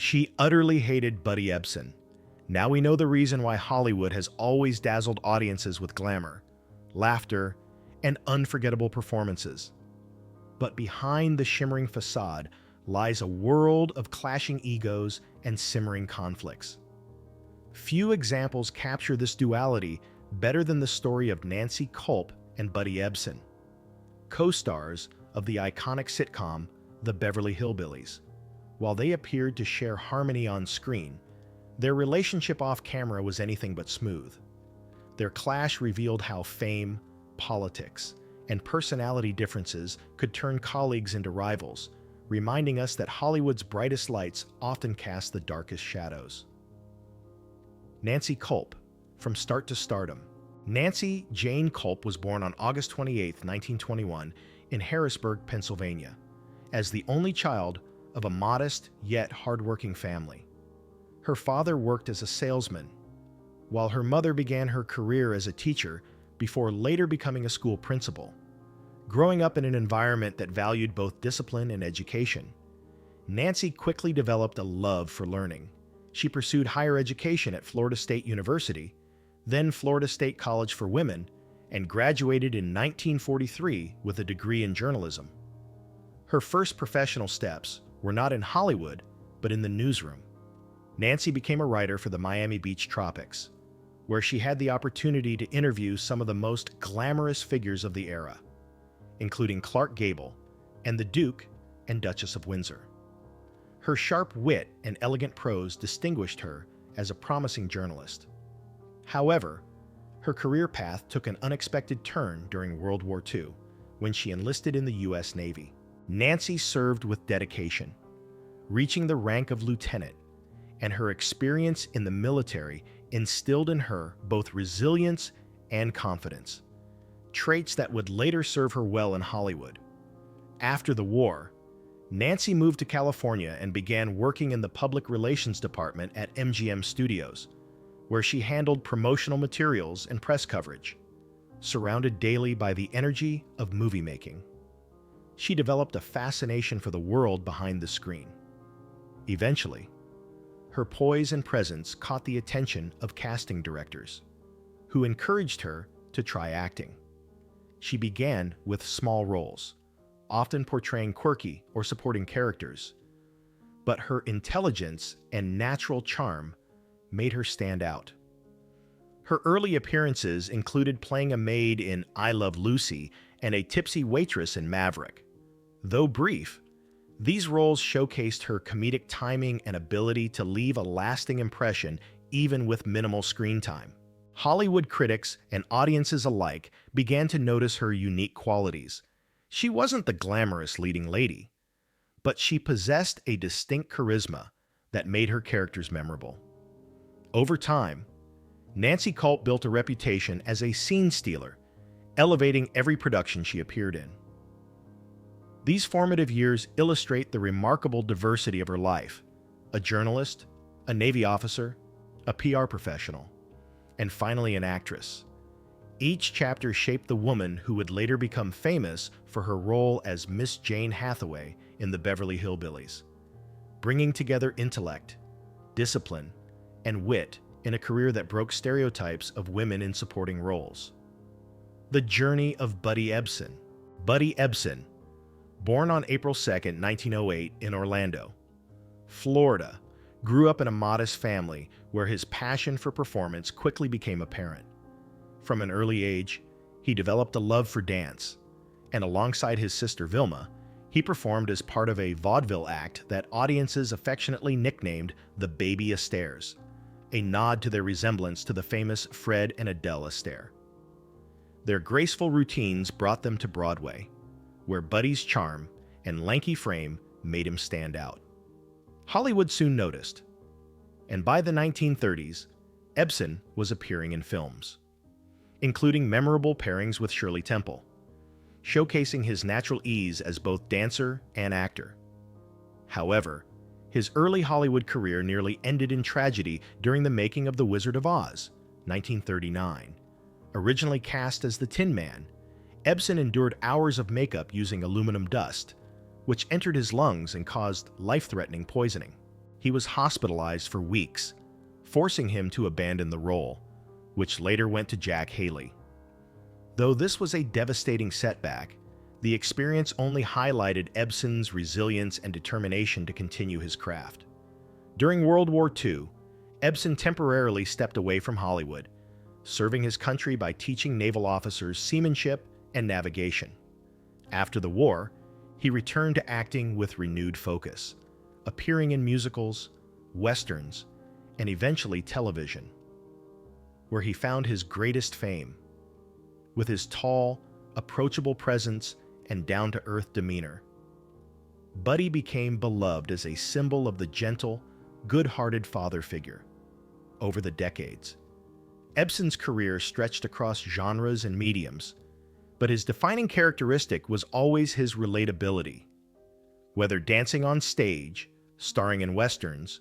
She utterly hated Buddy Ebsen. Now we know the reason why Hollywood has always dazzled audiences with glamour, laughter, and unforgettable performances. But behind the shimmering facade lies a world of clashing egos and simmering conflicts. Few examples capture this duality better than the story of Nancy Culp and Buddy Ebsen, co-stars of the iconic sitcom The Beverly Hillbillies. While they appeared to share harmony on screen, their relationship off-camera was anything but smooth. Their clash revealed how fame, politics, and personality differences could turn colleagues into rivals, reminding us that Hollywood's brightest lights often cast the darkest shadows. Nancy Culp, from start to stardom. Nancy Jane Culp was born on August 28, 1921, in Harrisburg, Pennsylvania, as the only child of a modest yet hardworking family. Her father worked as a salesman, while her mother began her career as a teacher before later becoming a school principal. Growing up in an environment that valued both discipline and education, Nancy quickly developed a love for learning. She pursued higher education at Florida State University, then Florida State College for Women, and graduated in 1943 with a degree in journalism. Her first professional steps were not in Hollywood, but in the newsroom. Nancy became a writer for the Miami Beach Tropics, where she had the opportunity to interview some of the most glamorous figures of the era, including Clark Gable and the Duke and Duchess of Windsor. Her sharp wit and elegant prose distinguished her as a promising journalist. However, her career path took an unexpected turn during World War II, when she enlisted in the U.S. Navy. Nancy served with dedication, reaching the rank of lieutenant, and her experience in the military instilled in her both resilience and confidence, traits that would later serve her well in Hollywood. After the war, Nancy moved to California and began working in the public relations department at MGM Studios, where she handled promotional materials and press coverage, surrounded daily by the energy of movie making. She developed a fascination for the world behind the screen. Eventually, her poise and presence caught the attention of casting directors, who encouraged her to try acting. She began with small roles, often portraying quirky or supporting characters, but her intelligence and natural charm made her stand out. Her early appearances included playing a maid in I Love Lucy and a tipsy waitress in Maverick. Though brief, these roles showcased her comedic timing and ability to leave a lasting impression even with minimal screen time. Hollywood critics and audiences alike began to notice her unique qualities. She wasn't the glamorous leading lady, but she possessed a distinct charisma that made her characters memorable. Over time, Nancy Culp built a reputation as a scene stealer, elevating every production she appeared in. These formative years illustrate the remarkable diversity of her life: a journalist, a Navy officer, a PR professional, and finally an actress. Each chapter shaped the woman who would later become famous for her role as Miss Jane Hathaway in the Beverly Hillbillies, bringing together intellect, discipline, and wit in a career that broke stereotypes of women in supporting roles. The journey of Buddy Ebsen. Buddy Ebsen, born on April 2, 1908 in Orlando, Florida, grew up in a modest family where his passion for performance quickly became apparent. From an early age, he developed a love for dance, and alongside his sister Vilma, he performed as part of a vaudeville act that audiences affectionately nicknamed the Baby Astairs, a nod to their resemblance to the famous Fred and Adele Astaire. Their graceful routines brought them to Broadway, where Buddy's charm and lanky frame made him stand out. Hollywood soon noticed, and by the 1930s, Ebsen was appearing in films, including memorable pairings with Shirley Temple, showcasing his natural ease as both dancer and actor. However, his early Hollywood career nearly ended in tragedy during the making of The Wizard of Oz, 1939. Originally cast as the Tin Man, Ebsen endured hours of makeup using aluminum dust, which entered his lungs and caused life-threatening poisoning. He was hospitalized for weeks, forcing him to abandon the role, which later went to Jack Haley. Though this was a devastating setback, the experience only highlighted Ebsen's resilience and determination to continue his craft. During World War II, Ebsen temporarily stepped away from Hollywood, serving his country by teaching naval officers seamanship and navigation. After the war, he returned to acting with renewed focus, appearing in musicals, westerns, and eventually television, where he found his greatest fame. With his tall, approachable presence and down-to-earth demeanor, Buddy became beloved as a symbol of the gentle, good-hearted father figure. Over the decades, Ebsen's career stretched across genres and mediums, but his defining characteristic was always his relatability. Whether dancing on stage, starring in westerns,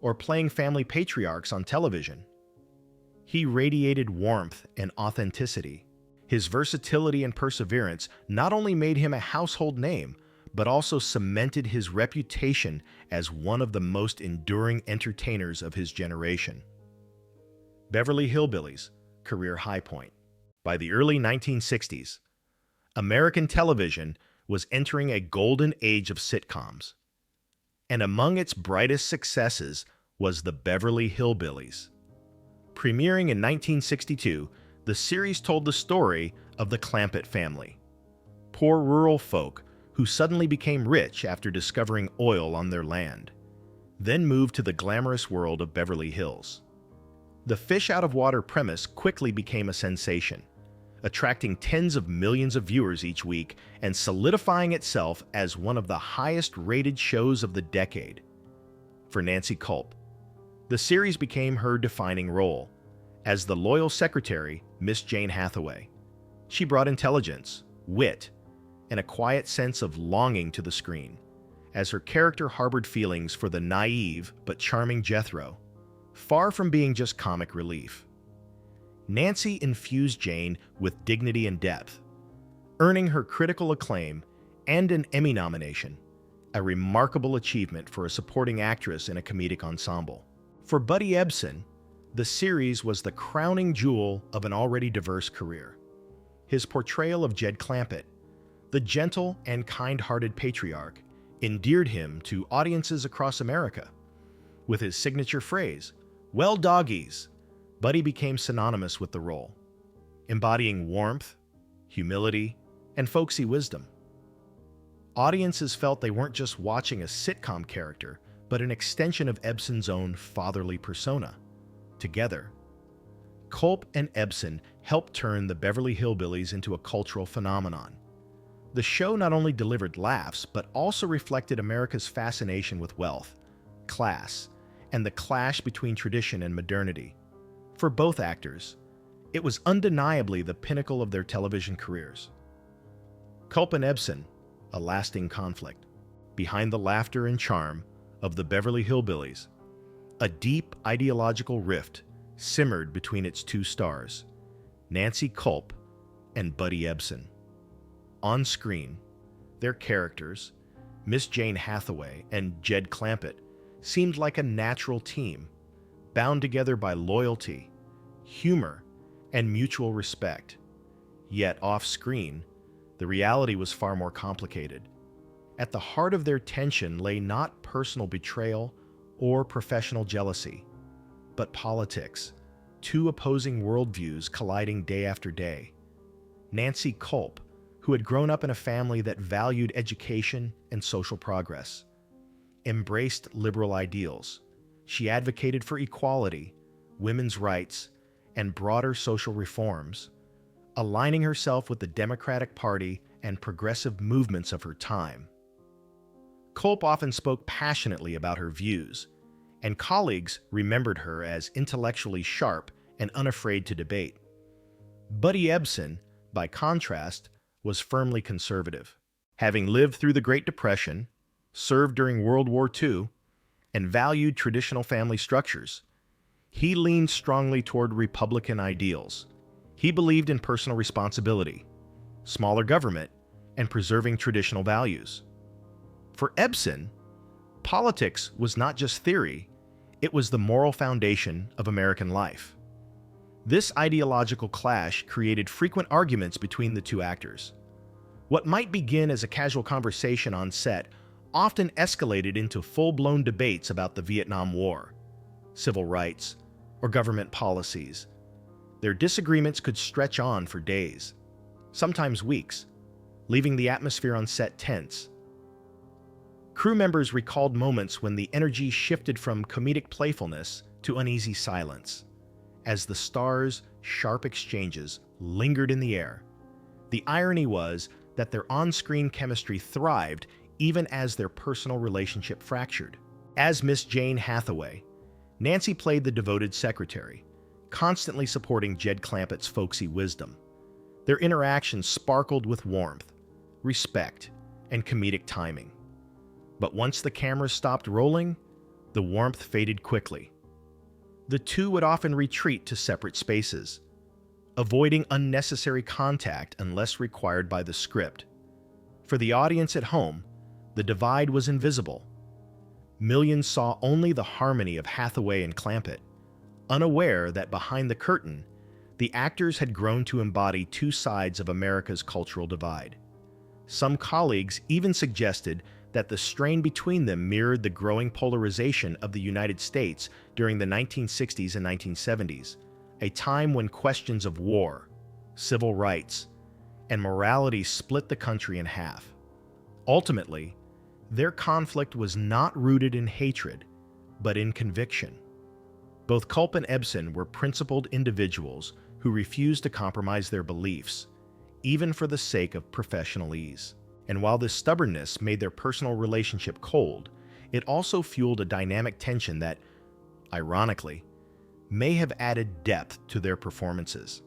or playing family patriarchs on television, he radiated warmth and authenticity. His versatility and perseverance not only made him a household name, but also cemented his reputation as one of the most enduring entertainers of his generation. Beverly Hillbillies, career high point. By the early 1960s, American television was entering a golden age of sitcoms, and among its brightest successes was the Beverly Hillbillies. Premiering in 1962, the series told the story of the Clampett family, poor rural folk who suddenly became rich after discovering oil on their land, then moved to the glamorous world of Beverly Hills. The fish-out-of-water premise quickly became a sensation, attracting tens of millions of viewers each week and solidifying itself as one of the highest-rated shows of the decade. For Nancy Culp, the series became her defining role. As the loyal secretary, Miss Jane Hathaway, she brought intelligence, wit, and a quiet sense of longing to the screen, as her character harbored feelings for the naive but charming Jethro, far from being just comic relief. Nancy infused Jane with dignity and depth, earning her critical acclaim and an Emmy nomination, a remarkable achievement for a supporting actress in a comedic ensemble. For Buddy Ebsen, the series was the crowning jewel of an already diverse career. His portrayal of Jed Clampett, the gentle and kind-hearted patriarch, endeared him to audiences across America. With his signature phrase, "Well, doggies," Buddy became synonymous with the role, embodying warmth, humility, and folksy wisdom. Audiences felt they weren't just watching a sitcom character, but an extension of Ebsen's own fatherly persona. Together, Culp and Ebsen helped turn the Beverly Hillbillies into a cultural phenomenon. The show not only delivered laughs, but also reflected America's fascination with wealth, class, and the clash between tradition and modernity. For both actors, it was undeniably the pinnacle of their television careers. Culp and Ebsen, a lasting conflict. Behind the laughter and charm of the Beverly Hillbillies, a deep ideological rift simmered between its two stars, Nancy Culp and Buddy Ebsen. On screen, their characters, Miss Jane Hathaway and Jed Clampett, seemed like a natural team, bound together by loyalty, humor, and mutual respect. Yet off-screen, the reality was far more complicated. At the heart of their tension lay not personal betrayal or professional jealousy, but politics, two opposing worldviews colliding day after day. Nancy Culp, who had grown up in a family that valued education and social progress, embraced liberal ideals. She advocated for equality, women's rights, and broader social reforms, aligning herself with the Democratic Party and progressive movements of her time. Culp often spoke passionately about her views, and colleagues remembered her as intellectually sharp and unafraid to debate. Buddy Ebsen, by contrast, was firmly conservative. Having lived through the Great Depression, served during World War II, and valued traditional family structures, he leaned strongly toward Republican ideals. He believed in personal responsibility, smaller government, and preserving traditional values. For Ebsen, Politics was not just theory, it was the moral foundation of American life. This ideological clash created frequent arguments between the two actors. What might begin as a casual conversation on set often escalated into full-blown debates about the Vietnam War, civil rights, or government policies. Their disagreements could stretch on for days, sometimes weeks, leaving the atmosphere on set tense. Crew members recalled moments when the energy shifted from comedic playfulness to uneasy silence, as the stars' sharp exchanges lingered in the air. The irony was that their on-screen chemistry thrived even as their personal relationship fractured. As Miss Jane Hathaway, Nancy played the devoted secretary, constantly supporting Jed Clampett's folksy wisdom. Their interactions sparkled with warmth, respect, and comedic timing. But once the cameras stopped rolling, the warmth faded quickly. The two would often retreat to separate spaces, avoiding unnecessary contact unless required by the script. For the audience at home, the divide was invisible. Millions saw only the harmony of Hathaway and Clampett, unaware that behind the curtain, the actors had grown to embody two sides of America's cultural divide. Some colleagues even suggested that the strain between them mirrored the growing polarization of the United States during the 1960s and 1970s, a time when questions of war, civil rights, and morality split the country in half. Ultimately, their conflict was not rooted in hatred, but in conviction. Both Culp and Ebsen were principled individuals who refused to compromise their beliefs, even for the sake of professional ease. And while this stubbornness made their personal relationship cold, it also fueled a dynamic tension that, ironically, may have added depth to their performances.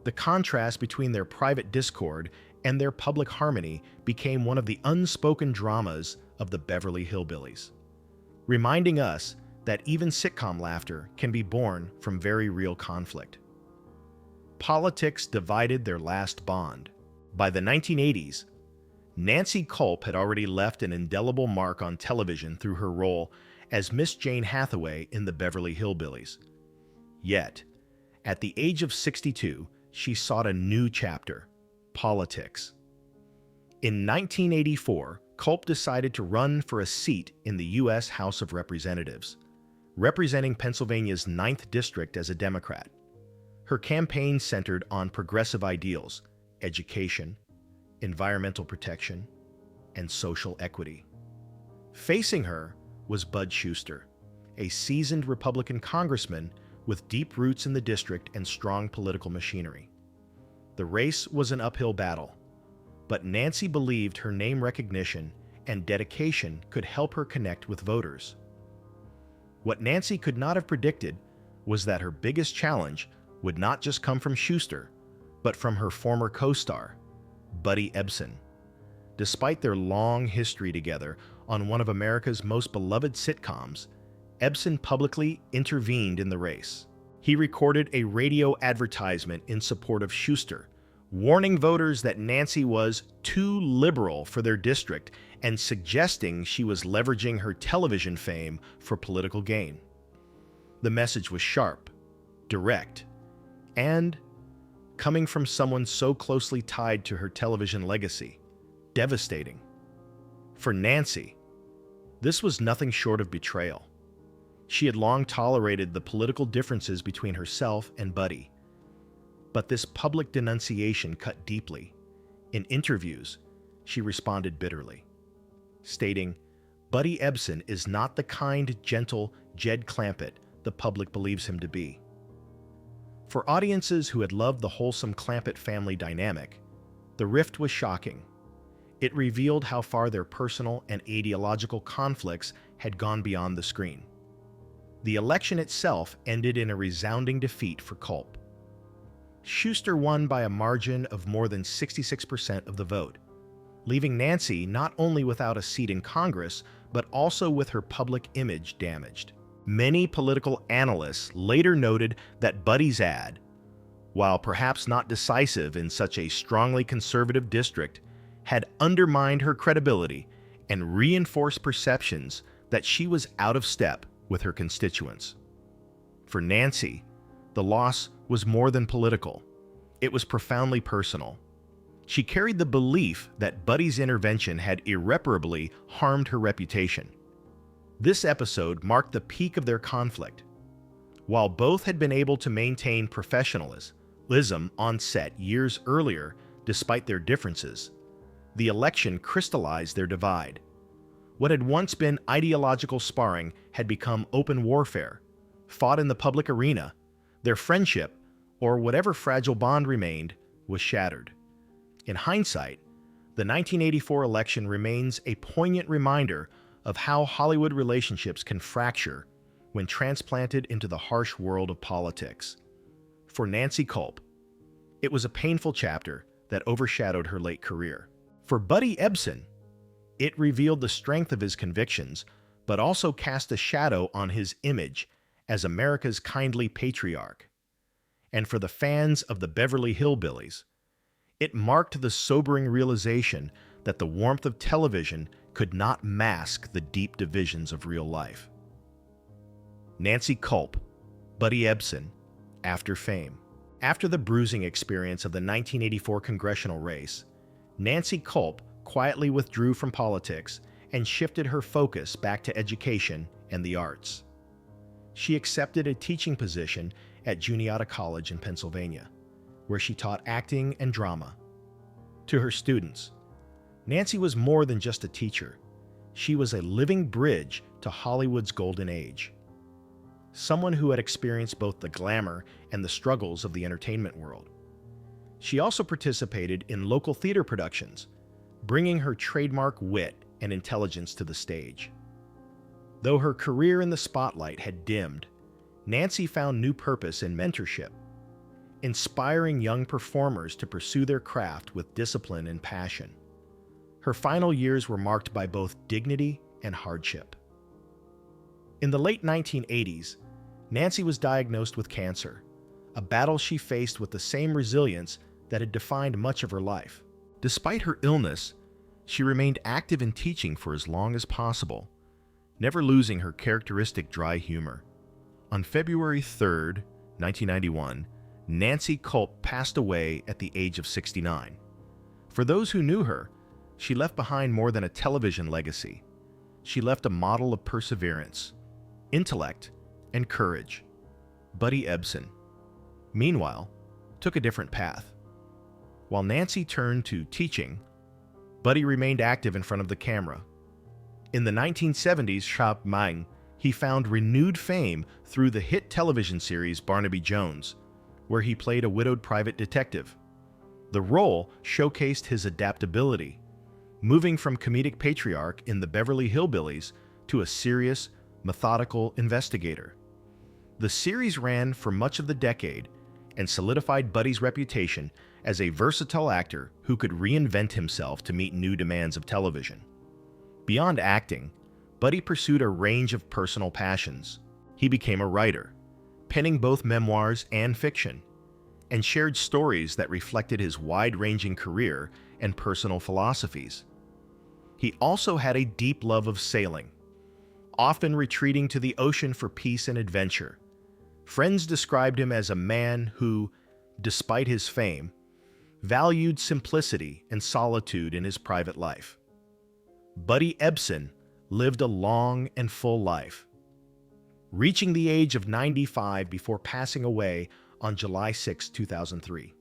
The contrast between their private discord and their public harmony became one of the unspoken dramas of the Beverly Hillbillies, reminding us that even sitcom laughter can be born from very real conflict. Politics divided their last bond. By the 1980s, Nancy Culp had already left an indelible mark on television through her role as Miss Jane Hathaway in the Beverly Hillbillies. Yet, at the age of 62, she sought a new chapter: politics. In 1984, Culp decided to run for a seat in the U.S. House of Representatives, representing Pennsylvania's 9th District as a Democrat. Her campaign centered on progressive ideals, education, environmental protection, and social equity. Facing her was Bud Shuster, a seasoned Republican congressman with deep roots in the district and strong political machinery. The race was an uphill battle, but Nancy believed her name recognition and dedication could help her connect with voters. What Nancy could not have predicted was that her biggest challenge would not just come from Shuster, but from her former co-star, Buddy Ebsen. Despite their long history together on one of America's most beloved sitcoms, Ebsen publicly intervened in the race. He recorded a radio advertisement in support of Shuster, warning voters that Nancy was too liberal for their district and suggesting she was leveraging her television fame for political gain. The message was sharp, direct, and, coming from someone so closely tied to her television legacy, devastating. For Nancy, this was nothing short of betrayal. She had long tolerated the political differences between herself and Buddy, but this public denunciation cut deeply. In interviews, she responded bitterly, stating, "Buddy Ebsen is not the kind, gentle Jed Clampett the public believes him to be." For audiences who had loved the wholesome Clampett family dynamic, the rift was shocking. It revealed how far their personal and ideological conflicts had gone beyond the screen. The election itself ended in a resounding defeat for Culp. Shuster won by a margin of more than 66% of the vote, leaving Nancy not only without a seat in Congress, but also with her public image damaged. Many political analysts later noted that Buddy's ad, while perhaps not decisive in such a strongly conservative district, had undermined her credibility and reinforced perceptions that she was out of step with her constituents. For Nancy, the loss was more than political. It was profoundly personal. She carried the belief that Buddy's intervention had irreparably harmed her reputation. This episode marked the peak of their conflict. While both had been able to maintain professionalism on set years earlier despite their differences, the election crystallized their divide. What had once been ideological sparring had become open warfare, fought in the public arena. Their friendship, or whatever fragile bond remained, was shattered. In hindsight, the 1984 election remains a poignant reminder of how Hollywood relationships can fracture when transplanted into the harsh world of politics. For Nancy Culp, it was a painful chapter that overshadowed her late career. For Buddy Ebsen, it revealed the strength of his convictions, but also cast a shadow on his image as America's kindly patriarch. And for the fans of the Beverly Hillbillies, it marked the sobering realization that the warmth of television could not mask the deep divisions of real life. Nancy Culp, Buddy Ebsen, after fame. After the bruising experience of the 1984 congressional race, Nancy Culp quietly withdrew from politics and shifted her focus back to education and the arts. She accepted a teaching position at Juniata College in Pennsylvania, where she taught acting and drama. To her students, Nancy was more than just a teacher. She was a living bridge to Hollywood's golden age. Someone who had experienced both the glamour and the struggles of the entertainment world. She also participated in local theater productions, bringing her trademark wit and intelligence to the stage. Though her career in the spotlight had dimmed, Nancy found new purpose in mentorship, inspiring young performers to pursue their craft with discipline and passion. Her final years were marked by both dignity and hardship. In the late 1980s, Nancy was diagnosed with cancer, a battle she faced with the same resilience that had defined much of her life. Despite her illness, she remained active in teaching for as long as possible, never losing her characteristic dry humor. On February 3, 1991, Nancy Culp passed away at the age of 69. For those who knew her, she left behind more than a television legacy. She left a model of perseverance, intellect, and courage. Buddy Ebsen, meanwhile, took a different path. While Nancy turned to teaching, Buddy remained active in front of the camera. In the 1970s, Shop Mang, he found renewed fame through the hit television series Barnaby Jones, where he played a widowed private detective. The role showcased his adaptability, moving from comedic patriarch in the Beverly Hillbillies to a serious, methodical investigator. The series ran for much of the decade and solidified Buddy's reputation as a versatile actor who could reinvent himself to meet new demands of television. Beyond acting, Buddy pursued a range of personal passions. He became a writer, penning both memoirs and fiction, and shared stories that reflected his wide-ranging career and personal philosophies. He also had a deep love of sailing, often retreating to the ocean for peace and adventure. Friends described him as a man who, despite his fame, valued simplicity and solitude in his private life. Buddy Ebsen lived a long and full life, reaching the age of 95 before passing away on July 6, 2003.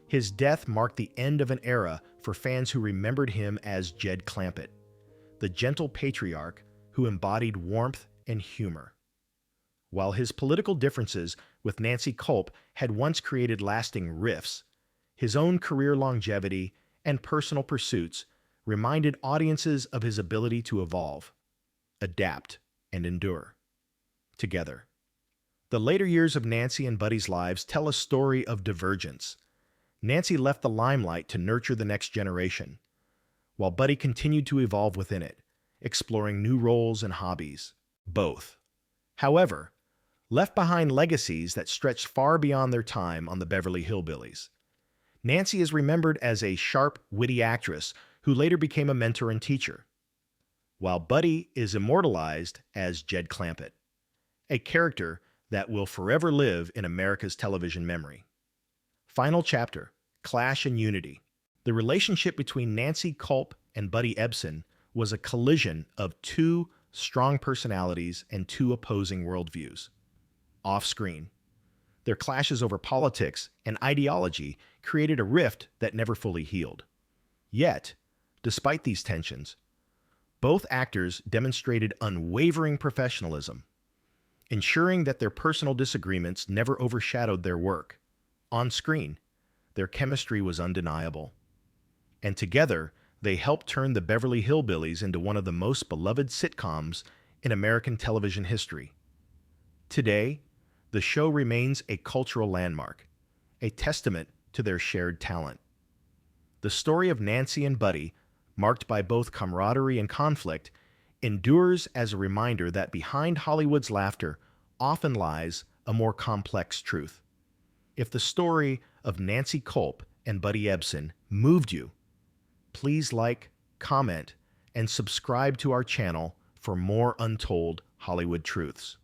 His death marked the end of an era for fans who remembered him as Jed Clampett, the gentle patriarch who embodied warmth and humor. While his political differences with Nancy Culp had once created lasting rifts, his own career longevity and personal pursuits reminded audiences of his ability to evolve, adapt, and endure together. The later years of Nancy and Buddy's lives tell a story of divergence. Nancy left the limelight to nurture the next generation, while Buddy continued to evolve within it, exploring new roles and hobbies. Both, however, left behind legacies that stretched far beyond their time on the Beverly Hillbillies. Nancy is remembered as a sharp, witty actress who later became a mentor and teacher. while Buddy is immortalized as Jed Clampett, a character that will forever live in America's television memory. Final chapter, Clash and Unity. The relationship between Nancy Culp and Buddy Ebsen was a collision of two strong personalities and two opposing worldviews. Off-screen, their clashes over politics and ideology created a rift that never fully healed. Yet, despite these tensions, both actors demonstrated unwavering professionalism, ensuring that their personal disagreements never overshadowed their work. On screen, their chemistry was undeniable. And together, they helped turn the Beverly Hillbillies into one of the most beloved sitcoms in American television history. Today, the show remains a cultural landmark, a testament to their shared talent. The story of Nancy and Buddy, marked by both camaraderie and conflict, endures as a reminder that behind Hollywood's laughter often lies a more complex truth. If the story of Nancy Culp and Buddy Ebsen moved you, please like, comment, and subscribe to our channel for more untold Hollywood truths.